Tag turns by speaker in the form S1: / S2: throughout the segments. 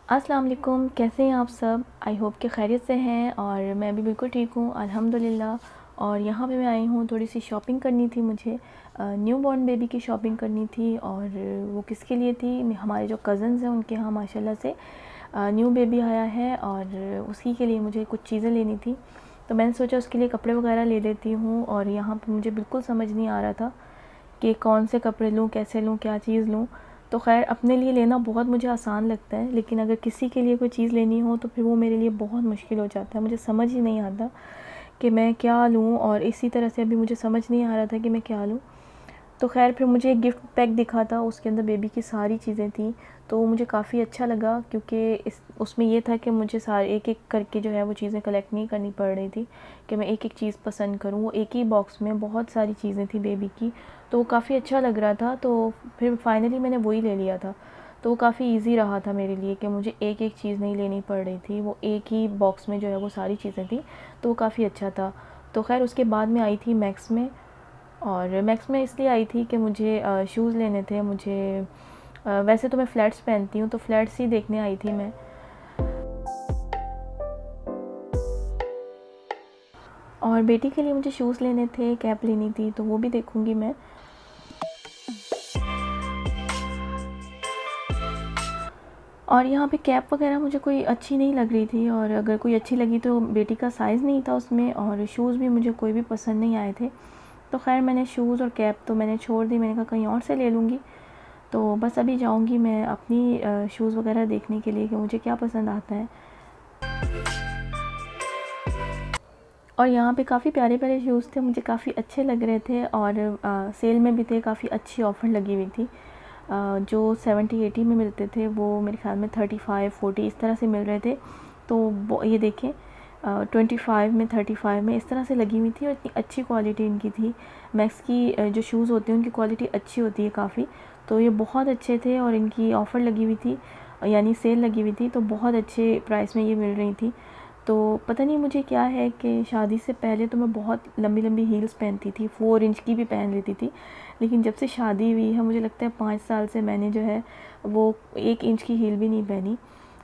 S1: अस्सलाम वालेकुम, कैसे हैं आप सब? आई होप कि खैरियत से हैं और मैं भी बिल्कुल ठीक हूँ अल्हम्दुलिल्लाह। और यहाँ पे मैं आई हूँ, थोड़ी सी शॉपिंग करनी थी मुझे। न्यू बॉर्न बेबी की शॉपिंग करनी थी और वो किसके लिए थी? हमारे जो कज़न्स हैं उनके यहाँ माशाल्लाह से न्यू बेबी आया है और उसी के लिए मुझे कुछ चीज़ें लेनी थी। तो मैंने सोचा उसके लिए कपड़े वगैरह ले लेती हूँ और यहाँ पर मुझे बिल्कुल समझ नहीं आ रहा था कि कौन से कपड़े लूँ, कैसे लूँ, क्या चीज़ लूँ। तो ख़ैर अपने लिए लेना बहुत मुझे आसान लगता है, लेकिन अगर किसी के लिए कोई चीज़ लेनी हो तो फिर वो मेरे लिए बहुत मुश्किल हो जाता है। मुझे समझ ही नहीं आता कि मैं क्या लूँ और इसी तरह से अभी मुझे समझ नहीं आ रहा था कि मैं क्या लूँ। तो ख़ैर फिर मुझे एक गिफ्ट पैक दिखा था, उसके अंदर बेबी की सारी चीज़ें थी। तो मुझे काफ़ी अच्छा लगा क्योंकि इस उसमें ये था कि मुझे सारे एक-एक करके जो है वो चीज़ें कलेक्ट नहीं करनी पड़ रही थी कि मैं एक-एक चीज़ पसंद करूँ। वो एक ही बॉक्स में बहुत सारी चीज़ें थी बेबी की, तो वो काफ़ी अच्छा लग रहा था। तो फिर फाइनली मैंने वही ले लिया था। तो वो काफ़ी ईज़ी रहा था मेरे लिए कि मुझे एक-एक चीज़ नहीं लेनी पड़ रही थी, वो एक ही बॉक्स में जो है वो सारी चीज़ें थी, तो वो काफ़ी अच्छा था। तो ख़ैर उसके बाद मैं आई थी मैक्स में, और मैक्स में इसलिए आई थी कि मुझे शूज़ लेने थे। मुझे वैसे तो मैं फ्लैट्स पहनती हूँ, तो फ्लैट्स ही देखने आई थी मैं। और बेटी के लिए मुझे शूज़ लेने थे, कैप लेनी थी, तो वो भी देखूँगी मैं। और यहाँ पे कैप वगैरह मुझे कोई अच्छी नहीं लग रही थी, और अगर कोई अच्छी लगी तो बेटी का साइज़ नहीं था उसमें, और शूज़ भी मुझे कोई भी पसंद नहीं आए थे। तो ख़ैर मैंने शूज़ और कैप तो मैंने छोड़ दी, मैंने कहा कहीं और से ले लूँगी। तो बस अभी जाऊँगी मैं अपनी शूज़ वगैरह देखने के लिए कि मुझे क्या पसंद आता है। और यहाँ पे काफ़ी प्यारे-प्यारे शूज़ थे, मुझे काफ़ी अच्छे लग रहे थे, और सेल में भी थे, काफ़ी अच्छी ऑफ़र लगी हुई थी। जो 70-80 में मिलते थे वो मेरे ख़्याल में 35-40 इस तरह से मिल रहे थे। तो वो ये देखें 25 में, 35 में इस तरह से लगी हुई थी, और इतनी अच्छी क्वालिटी इनकी थी। मैक्स की जो शूज़ होते हैं उनकी क्वालिटी अच्छी होती है काफ़ी। तो ये बहुत अच्छे थे और इनकी ऑफ़र लगी हुई थी, यानी सेल लगी हुई थी, तो बहुत अच्छे प्राइस में ये मिल रही थी। तो पता नहीं मुझे क्या है कि शादी से पहले तो मैं बहुत लंबी-लंबी हील्स पहनती थी, 4 इंच की भी पहन लेती थी। लेकिन जब से शादी हुई है मुझे लगता है 5 साल से मैंने जो है वो 1 इंच की हील भी नहीं पहनी।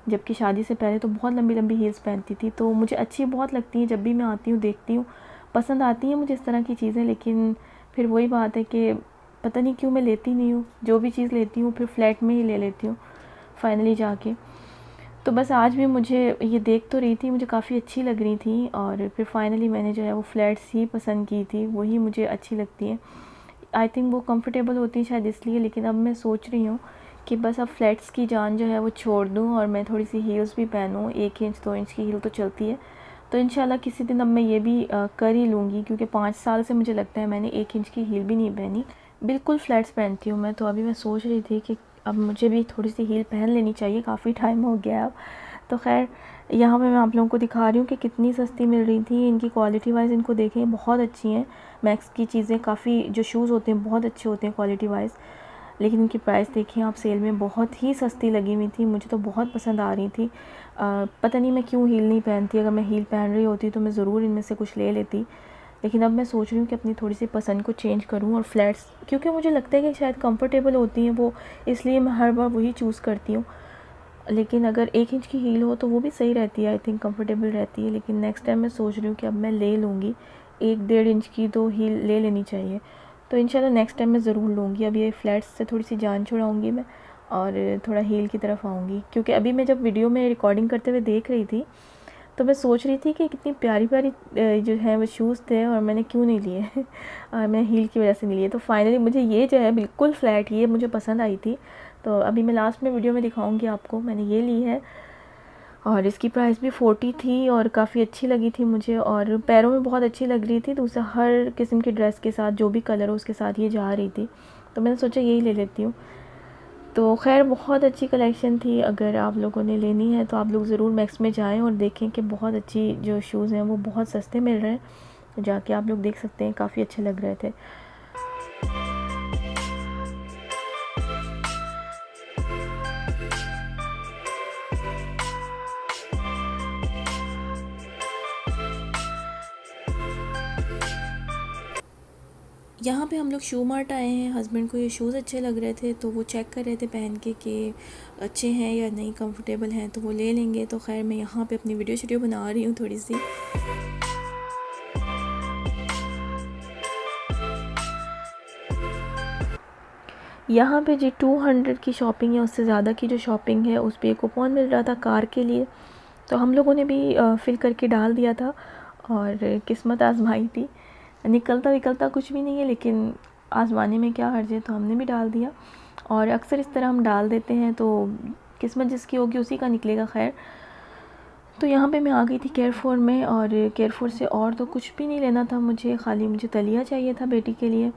S1: जबकि शादी से पहले तो बहुत लंबी-लंबी हील्स पहनती थी। तो मुझे अच्छी बहुत लगती हैं, जब भी मैं आती हूँ देखती हूँ, पसंद आती हैं मुझे इस तरह की चीज़ें। लेकिन फिर वही बात है कि पता नहीं क्यों मैं लेती नहीं हूँ। जो भी चीज़ लेती हूँ फिर फ्लैट में ही ले लेती हूँ फाइनली जाके। तो बस आज भी मुझे ये देख तो रही थी, मुझे काफ़ी अच्छी लग रही थी, और फिर फाइनली मैंने जो है वो फ्लैट्स ही पसंद की थी, वही मुझे अच्छी लगती हैं। आई थिंक वो कंफर्टेबल होती हैं शायद इसलिए। लेकिन अब मैं सोच रही हूँ कि बस अब फ्लैट्स की जान जो है वो छोड़ दूँ और मैं थोड़ी सी हील्स भी पहनूँ। 1 इंच 2 इंच की हील तो चलती है। तो इंशाल्लाह किसी दिन अब मैं ये भी कर ही लूँगी, क्योंकि 5 साल से मुझे लगता है मैंने 1 इंच की हील भी नहीं पहनी। बिल्कुल फ्लैट्स पहनती हूँ मैं। तो अभी मैं सोच रही थी कि अब मुझे भी थोड़ी सी हील पहन लेनी चाहिए, काफ़ी टाइम हो गया अब। तो ख़ैर यहाँ पे मैं आप लोगों को दिखा रही हूँ कि कितनी सस्ती मिल रही थी। इनकी क्वालिटी वाइज़ इनको देखें, बहुत अच्छी हैं। मैक्स की चीज़ें काफ़ी, जो शूज़ होते हैं बहुत अच्छे होते हैं क्वालिटी वाइज़। लेकिन इनकी प्राइस देखिए आप, सेल में बहुत ही सस्ती लगी हुई थी, मुझे तो बहुत पसंद आ रही थी। पता नहीं मैं क्यों हील नहीं पहनती। अगर मैं हील पहन रही होती तो मैं ज़रूर इनमें से कुछ ले लेती। लेकिन अब मैं सोच रही हूँ कि अपनी थोड़ी सी पसंद को चेंज करूँ और फ्लैट्स, क्योंकि मुझे लगता है कि शायद कंफर्टेबल होती हैं वो, इसलिए मैं हर बार वही चूज़ करती हूँ। लेकिन अगर 1 इंच की हील हो तो वो भी सही रहती है, आई थिंक कंफर्टेबल रहती है। लेकिन नेक्स्ट टाइम मैं सोच रही हूँ कि अब मैं ले लूँगी, 1 डेढ़ इंच की तो हील ले लेनी चाहिए। तो इंशाल्लाह नेक्स्ट टाइम मैं ज़रूर लूँगी। अब ये फ्लैट्स से थोड़ी सी जान छुड़ाऊँगी मैं, और थोड़ा हील की तरफ आऊँगी। क्योंकि अभी मैं जब वीडियो में रिकॉर्डिंग करते हुए देख रही थी, तो मैं सोच रही थी कि कितनी प्यारी-प्यारी जो है वो शूज़ थे, और मैंने क्यों नहीं लिए और मैं हील की वज़ह से नहीं लिए। तो फाइनली मुझे ये जो है बिल्कुल फ्लैट, ये मुझे पसंद आई थी। तो अभी मैं लास्ट में वीडियो में दिखाऊंगी आपको, मैंने ये ली है, और इसकी प्राइस भी 40 थी और काफ़ी अच्छी लगी थी मुझे, और पैरों में बहुत अच्छी लग रही थी। दूसरा हर किस्म की ड्रेस के साथ जो भी कलर हो उसके साथ ये जा रही थी, तो मैंने सोचा यही ले लेती हूँ। तो ख़ैर बहुत अच्छी कलेक्शन थी। अगर आप लोगों ने लेनी है तो आप लोग ज़रूर मैक्स में जाएँ और देखें कि बहुत अच्छी जो शूज़ हैं वो बहुत सस्ते मिल रहे हैं। तो जाके आप लोग देख सकते हैं, काफ़ी अच्छे लग रहे थे। यहाँ पे हम लोग शू मार्ट आए हैं। हस्बैंड को ये शूज़ अच्छे लग रहे थे तो वो चेक कर रहे थे पहन के कि अच्छे हैं या नहीं, कंफर्टेबल हैं, तो वो ले लेंगे। तो खैर मैं यहाँ पे अपनी वीडियो बना रही हूँ थोड़ी सी। यहाँ पे जी 200 की शॉपिंग है, उससे ज़्यादा की जो शॉपिंग है उस पर एक कूपन मिल रहा था कार के लिए, तो हम लोगों ने भी फिल करके डाल दिया था और किस्मत आजमाई थी। निकलता विकलता कुछ भी नहीं है, लेकिन आजमाने में क्या हर्ज है, तो हमने भी डाल दिया। और अक्सर इस तरह हम डाल देते हैं, तो किस्मत जिसकी होगी उसी का निकलेगा। खैर तो यहाँ पे मैं आ गई थी केयरफॉर में, और केयरफॉर से और तो कुछ भी नहीं लेना था मुझे, खाली मुझे दलिया चाहिए था बेटी के लिए।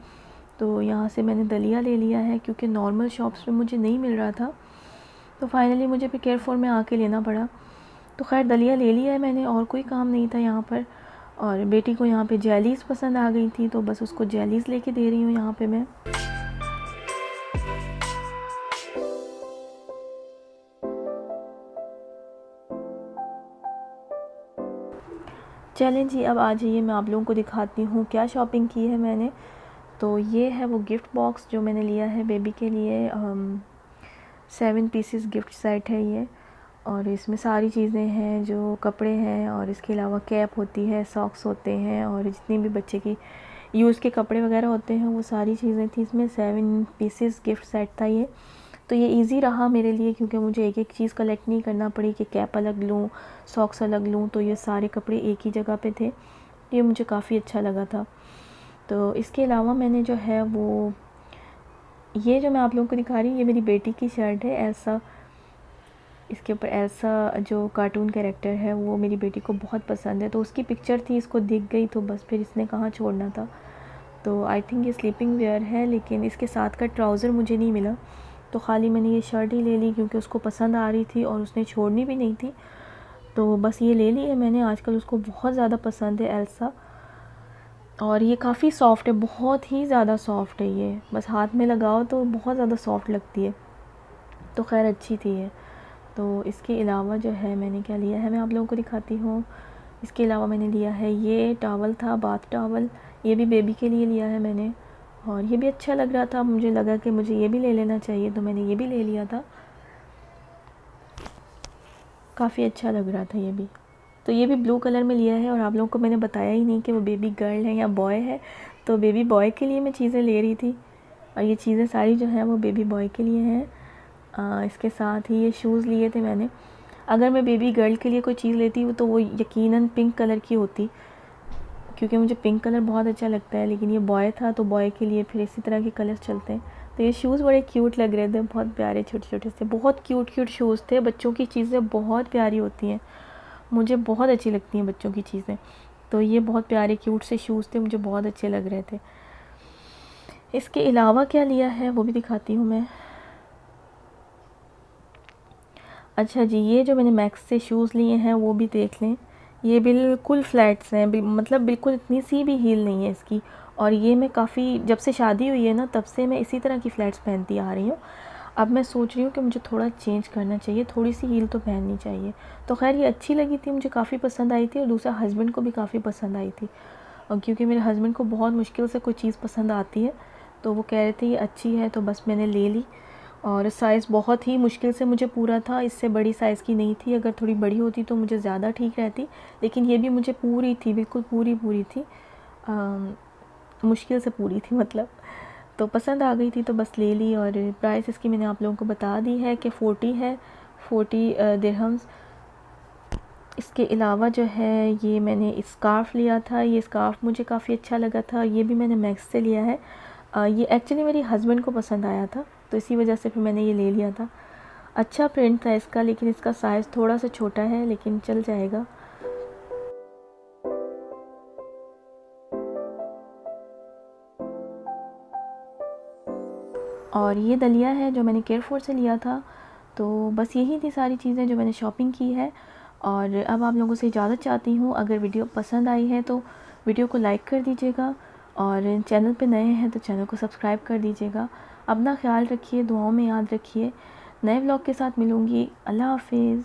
S1: तो यहाँ से मैंने दलिया ले लिया है, क्योंकि नॉर्मल शॉप्स में मुझे नहीं मिल रहा था, तो फाइनली मुझे फिर केयरफॉर में आके लेना पड़ा। तो खैर दलिया ले लिया है मैंने, और कोई काम नहीं था यहाँ पर। और बेटी को यहाँ पे जेलीज़ पसंद आ गई थी, तो बस उसको जेलीज़ लेके दे रही हूँ यहाँ पे मैं। चलें जी, अब आ जाइए, मैं आप लोगों को दिखाती हूँ क्या शॉपिंग की है मैंने। तो ये है वो गिफ्ट बॉक्स जो मैंने लिया है बेबी के लिए। 7 पीसेस गिफ्ट सेट है ये, और इसमें सारी चीज़ें हैं, जो कपड़े हैं, और इसके अलावा कैप होती है, सॉक्स होते हैं, और जितनी भी बच्चे की यूज़ के कपड़े वगैरह होते हैं वो सारी चीज़ें थी इसमें। 7 पीसेस गिफ्ट सेट था ये। तो ये इजी रहा मेरे लिए, क्योंकि मुझे एक एक चीज़ कलेक्ट नहीं करना पड़ी कि कैप अलग लूँ, सॉक्स अलग लूँ, तो ये सारे कपड़े एक ही जगह पे थे। ये मुझे काफ़ी अच्छा लगा था। तो इसके अलावा मैंने जो है वो, ये जो मैं आप लोगों को दिखा रही हूँ, ये मेरी बेटी की शर्ट है एल्सा। इसके ऊपर एल्सा जो कार्टून कैरेक्टर है वो मेरी बेटी को बहुत पसंद है, तो उसकी पिक्चर थी, इसको दिख गई, तो बस फिर इसने कहाँ छोड़ना था। तो आई थिंक ये स्लीपिंग वेयर है, लेकिन इसके साथ का ट्राउज़र मुझे नहीं मिला, तो ख़ाली मैंने ये शर्ट ही ले ली, क्योंकि उसको पसंद आ रही थी और उसने छोड़नी भी नहीं थी, तो बस ये ले ली है मैंने। आजकल उसको बहुत ज़्यादा पसंद है एल्सा, और ये काफ़ी सॉफ्ट है, बहुत ही ज़्यादा सॉफ्ट है ये, बस हाथ में लगाओ तो बहुत ज़्यादा सॉफ्ट लगती है। तो खैर अच्छी थी ये। तो इसके अलावा जो है मैंने क्या लिया है मैं आप लोगों को दिखाती हूँ। इसके अलावा मैंने लिया है, ये टॉवल था, बाथ टॉवल, ये भी बेबी के लिए लिया है मैंने, और ये भी अच्छा लग रहा था, मुझे लगा कि मुझे ये भी ले लेना चाहिए, तो मैंने ये भी ले लिया था। काफ़ी अच्छा लग रहा था ये भी। तो ये भी ब्लू कलर में लिया है, और आप लोगों को मैंने बताया ही नहीं कि वो बेबी गर्ल है या बॉय है। तो बेबी बॉय के लिए मैं चीज़ें ले रही थी, और ये चीज़ें सारी जो हैं वो बेबी बॉय के लिए हैं। इसके साथ ही ये शूज़ लिए थे मैंने। अगर मैं बेबी गर्ल के लिए कोई चीज़ लेती हूँ तो वो यकीनन पिंक कलर की होती, क्योंकि मुझे पिंक कलर बहुत अच्छा लगता है, लेकिन ये बॉय था तो बॉय के लिए फिर इसी तरह के कलर चलते हैं। तो ये शूज़ बड़े क्यूट लग रहे थे, बहुत प्यारे, छोटे छोटे से, बहुत क्यूट क्यूट शूज़ थे। बच्चों की चीज़ें बहुत प्यारी होती हैं, मुझे बहुत अच्छी लगती हैं बच्चों की चीज़ें। तो ये बहुत प्यारे क्यूट से शूज़ थे, मुझे बहुत अच्छे लग रहे थे। इसके अलावा क्या लिया है वो भी दिखाती हूँ मैं। अच्छा जी, ये जो मैंने मैक्स से शूज़ लिए हैं वो भी देख लें। ये बिल्कुल फ्लैट्स हैं, मतलब बिल्कुल इतनी सी भी हील नहीं है इसकी। और ये मैं काफ़ी, जब से शादी हुई है ना तब से मैं इसी तरह की फ्लैट्स पहनती आ रही हूँ। अब मैं सोच रही हूँ कि मुझे थोड़ा चेंज करना चाहिए, थोड़ी सी हील तो पहननी चाहिए। तो खैर ये अच्छी लगी थी, मुझे काफ़ी पसंद आई थी, और दूसरा हस्बैंड को भी काफ़ी पसंद आई थी। और क्योंकि मेरे हस्बैंड को बहुत मुश्किल से कोई चीज़ पसंद आती है, तो वो कह रहे थे ये अच्छी है, तो बस मैंने ले ली। और साइज़ बहुत ही मुश्किल से मुझे पूरा था, इससे बड़ी साइज़ की नहीं थी, अगर थोड़ी बड़ी होती तो मुझे ज़्यादा ठीक रहती, लेकिन ये भी मुझे पूरी थी, बिल्कुल पूरी पूरी थी। मुश्किल से पूरी थी मतलब। तो पसंद आ गई थी तो बस ले ली। और प्राइस इसकी मैंने आप लोगों को बता दी है कि 40 है, 40 दिरहम्स। इसके अलावा जो है ये मैंने स्कार्फ़ लिया था, ये स्कार्फ़ मुझे काफ़ी अच्छा लगा था, ये भी मैंने मैक्स से लिया है। ये एक्चुअली मेरे हस्बैंड को पसंद आया था, तो इसी वजह से फिर मैंने ये ले लिया था। अच्छा प्रिंट था इसका, लेकिन इसका साइज़ थोड़ा सा छोटा है, लेकिन चल जाएगा। और ये दलिया है जो मैंने केयरफॉर से लिया था। तो बस यही थी सारी चीज़ें जो मैंने शॉपिंग की है। और अब आप लोगों से इजाज़त चाहती हूँ। अगर वीडियो पसंद आई है तो वीडियो को लाइक कर दीजिएगा, और चैनल पे नए हैं तो चैनल को सब्सक्राइब कर दीजिएगा। अपना ख्याल रखिए, दुआओं में याद रखिए। नए व्लॉग के साथ मिलूँगी। अल्लाह हाफिज़।